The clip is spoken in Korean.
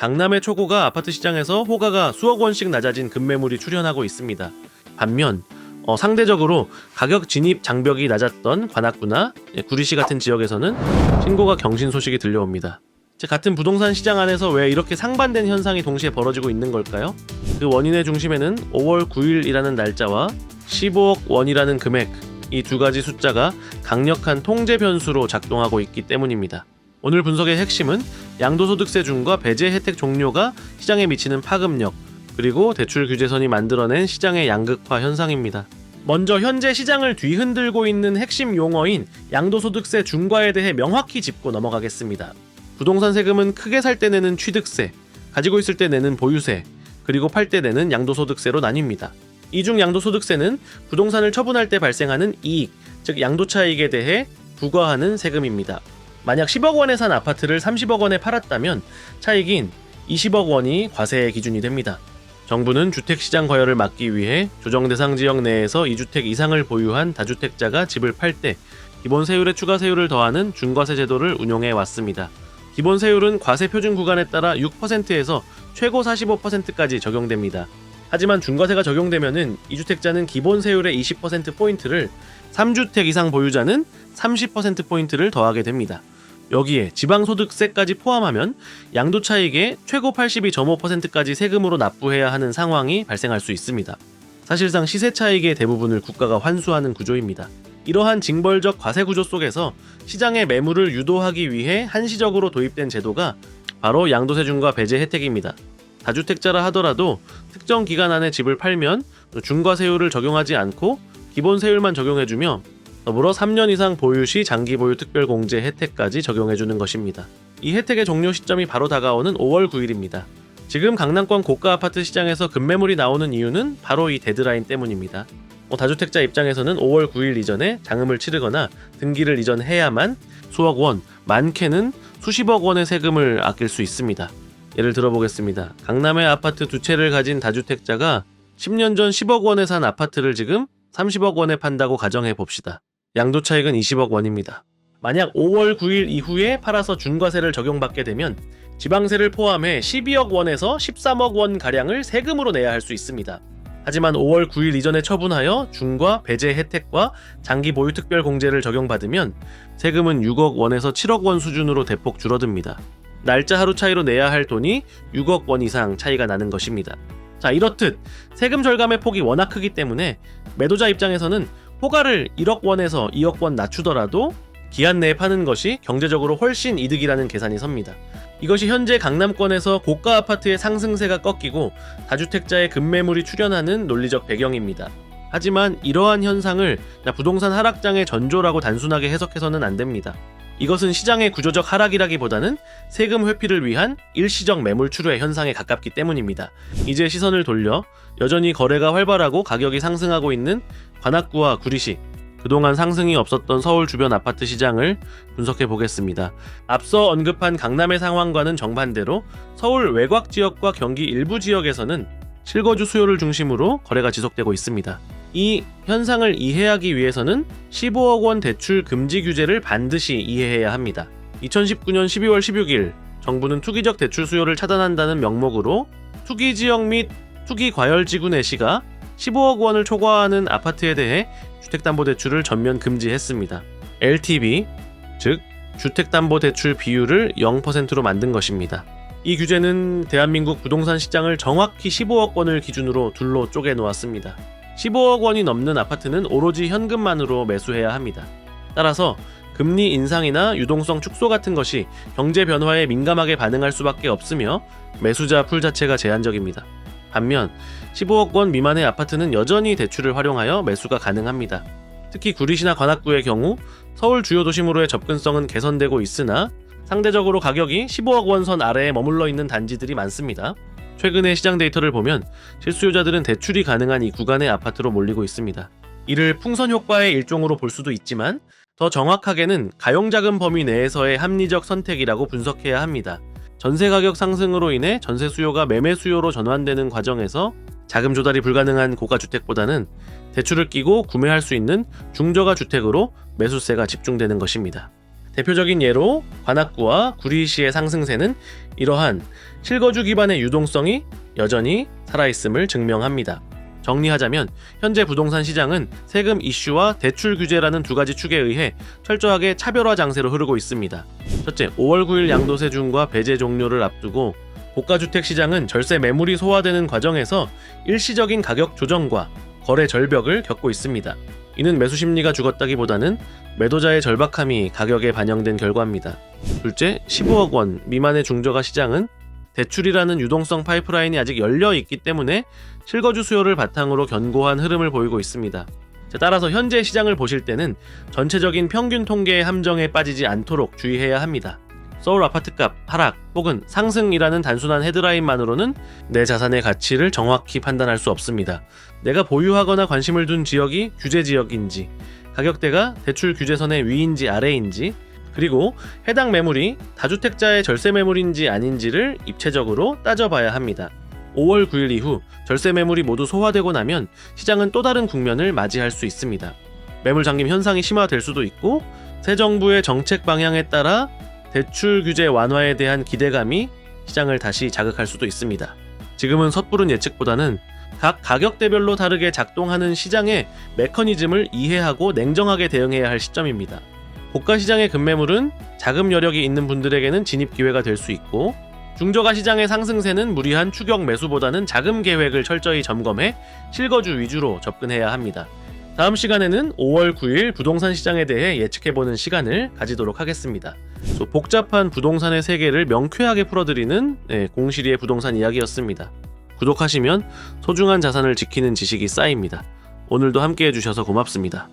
강남의 초고가 아파트 시장에서 호가가 수억 원씩 낮아진 급매물이 출현하고 있습니다. 반면 상대적으로 가격 진입 장벽이 낮았던 관악구나 구리시 같은 지역에서는 신고가 경신 소식이 들려옵니다. 같은 부동산 시장 안에서 왜 이렇게 상반된 현상이 동시에 벌어지고 있는 걸까요? 그 원인의 중심에는 5월 9일이라는 날짜와 15억 원이라는 금액, 이 두 가지 숫자가 강력한 통제 변수로 작동하고 있기 때문입니다. 오늘 분석의 핵심은 양도소득세 중과 배제 혜택 종료가 시장에 미치는 파급력, 그리고 대출 규제선이 만들어낸 시장의 양극화 현상입니다. 먼저 현재 시장을 뒤흔들고 있는 핵심 용어인 양도소득세 중과에 대해 명확히 짚고 넘어가겠습니다. 부동산 세금은 크게 살 때 내는 취득세, 가지고 있을 때 내는 보유세, 그리고 팔 때 내는 양도소득세로 나뉩니다. 이 중 양도소득세는 부동산을 처분할 때 발생하는 이익, 즉 양도차익에 대해 부과하는 세금입니다. 만약 10억 원에 산 아파트를 30억 원에 팔았다면 차익인 20억 원이 과세의 기준이 됩니다. 정부는 주택시장 과열을 막기 위해 조정대상 지역 내에서 2주택 이상을 보유한 다주택자가 집을 팔 때 기본 세율에 추가 세율을 더하는 중과세 제도를 운용해 왔습니다. 기본 세율은 과세 표준 구간에 따라 6%에서 최고 45%까지 적용됩니다. 하지만 중과세가 적용되면은 2주택자는 기본 세율의 20%포인트를, 3주택 이상 보유자는 30%포인트를 더하게 됩니다. 여기에 지방소득세까지 포함하면 양도차익의 최고 82.5%까지 세금으로 납부해야 하는 상황이 발생할 수 있습니다. 사실상 시세차익의 대부분을 국가가 환수하는 구조입니다. 이러한 징벌적 과세 구조 속에서 시장의 매물을 유도하기 위해 한시적으로 도입된 제도가 바로 양도세 중과 배제 혜택입니다. 다주택자라 하더라도 특정 기간 안에 집을 팔면 중과세율을 적용하지 않고 기본 세율만 적용해주며 더불어 3년 이상 보유 시 장기 보유 특별 공제 혜택까지 적용해주는 것입니다. 이 혜택의 종료 시점이 바로 다가오는 5월 9일입니다. 지금 강남권 고가 아파트 시장에서 급매물이 나오는 이유는 바로 이 데드라인 때문입니다. 다주택자 입장에서는 5월 9일 이전에 장음을 치르거나 등기를 이전해야만 수억 원, 많게는 수십억 원의 세금을 아낄 수 있습니다. 예를 들어보겠습니다. 강남의 아파트 두 채를 가진 다주택자가 10년 전 10억 원에 산 아파트를 지금 30억 원에 판다고 가정해 봅시다. 양도차익은 20억 원입니다. 만약 5월 9일 이후에 팔아서 중과세를 적용받게 되면 지방세를 포함해 12억 원에서 13억 원 가량을 세금으로 내야 할 수 있습니다. 하지만 5월 9일 이전에 처분하여 중과 배제 혜택과 장기 보유 특별 공제를 적용받으면 세금은 6억 원에서 7억 원 수준으로 대폭 줄어듭니다. 날짜 하루 차이로 내야 할 돈이 6억 원 이상 차이가 나는 것입니다. 자, 이렇듯 세금 절감의 폭이 워낙 크기 때문에 매도자 입장에서는 호가를 1억 원에서 2억 원 낮추더라도 기한 내에 파는 것이 경제적으로 훨씬 이득이라는 계산이 섭니다. 이것이 현재 강남권에서 고가 아파트의 상승세가 꺾이고 다주택자의 급매물이 출현하는 논리적 배경입니다. 하지만 이러한 현상을 부동산 하락장의 전조라고 단순하게 해석해서는 안 됩니다. 이것은 시장의 구조적 하락이라기보다는 세금 회피를 위한 일시적 매물 출회 현상에 가깝기 때문입니다. 이제 시선을 돌려 여전히 거래가 활발하고 가격이 상승하고 있는 관악구와 구리시, 그동안 상승이 없었던 서울 주변 아파트 시장을 분석해 보겠습니다. 앞서 언급한 강남의 상황과는 정반대로 서울 외곽 지역과 경기 일부 지역에서는 실거주 수요를 중심으로 거래가 지속되고 있습니다. 이 현상을 이해하기 위해서는 15억 원 대출 금지 규제를 반드시 이해해야 합니다. 2019년 12월 16일 정부는 투기적 대출 수요를 차단한다는 명목으로 투기지역 및 투기과열지구 내시가 15억 원을 초과하는 아파트에 대해 주택담보대출을 전면 금지했습니다. LTV, 즉 주택담보대출 비율을 0%로 만든 것입니다. 이 규제는 대한민국 부동산 시장을 정확히 15억 원을 기준으로 둘로 쪼개 놓았습니다. 15억 원이 넘는 아파트는 오로지 현금만으로 매수해야 합니다. 따라서 금리 인상이나 유동성 축소 같은 것이 경제 변화에 민감하게 반응할 수밖에 없으며 매수자 풀 자체가 제한적입니다. 반면 15억 원 미만의 아파트는 여전히 대출을 활용하여 매수가 가능합니다. 특히 구리시나 관악구의 경우 서울 주요 도심으로의 접근성은 개선되고 있으나 상대적으로 가격이 15억 원 선 아래에 머물러 있는 단지들이 많습니다. 최근의 시장 데이터를 보면 실수요자들은 대출이 가능한 이 구간의 아파트로 몰리고 있습니다. 이를 풍선 효과의 일종으로 볼 수도 있지만 더 정확하게는 가용자금 범위 내에서의 합리적 선택이라고 분석해야 합니다. 전세 가격 상승으로 인해 전세 수요가 매매 수요로 전환되는 과정에서 자금 조달이 불가능한 고가 주택보다는 대출을 끼고 구매할 수 있는 중저가 주택으로 매수세가 집중되는 것입니다. 대표적인 예로 관악구와 구리시의 상승세는 이러한 실거주 기반의 유동성이 여전히 살아있음을 증명합니다. 정리하자면 현재 부동산 시장은 세금 이슈와 대출 규제라는 두 가지 축에 의해 철저하게 차별화 장세로 흐르고 있습니다. 첫째, 5월 9일 양도세 중과 배제 종료를 앞두고 고가주택 시장은 절세 매물이 소화되는 과정에서 일시적인 가격 조정과 거래 절벽을 겪고 있습니다. 이는 매수 심리가 죽었다기보다는 매도자의 절박함이 가격에 반영된 결과입니다. 둘째, 15억 원 미만의 중저가 시장은 대출이라는 유동성 파이프라인이 아직 열려 있기 때문에 실거주 수요를 바탕으로 견고한 흐름을 보이고 있습니다. 따라서 현재 시장을 보실 때는 전체적인 평균 통계의 함정에 빠지지 않도록 주의해야 합니다. 서울 아파트값 하락 혹은 상승이라는 단순한 헤드라인만으로는 내 자산의 가치를 정확히 판단할 수 없습니다. 내가 보유하거나 관심을 둔 지역이 규제 지역인지, 가격대가 대출 규제선의 위인지 아래인지, 그리고 해당 매물이 다주택자의 절세 매물인지 아닌지를 입체적으로 따져봐야 합니다. 5월 9일 이후 절세 매물이 모두 소화되고 나면 시장은 또 다른 국면을 맞이할 수 있습니다. 매물 잠김 현상이 심화될 수도 있고, 새 정부의 정책 방향에 따라 대출 규제 완화에 대한 기대감이 시장을 다시 자극할 수도 있습니다. 지금은 섣부른 예측보다는 각 가격대별로 다르게 작동하는 시장의 메커니즘을 이해하고 냉정하게 대응해야 할 시점입니다. 고가 시장의 급매물은 자금 여력이 있는 분들에게는 진입 기회가 될 수 있고, 중저가 시장의 상승세는 무리한 추격 매수보다는 자금 계획을 철저히 점검해 실거주 위주로 접근해야 합니다. 다음 시간에는 5월 9일 부동산 시장에 대해 예측해보는 시간을 가지도록 하겠습니다. 복잡한 부동산의 세계를 명쾌하게 풀어드리는 공실이의 부동산 이야기였습니다. 구독하시면 소중한 자산을 지키는 지식이 쌓입니다. 오늘도 함께 해주셔서 고맙습니다.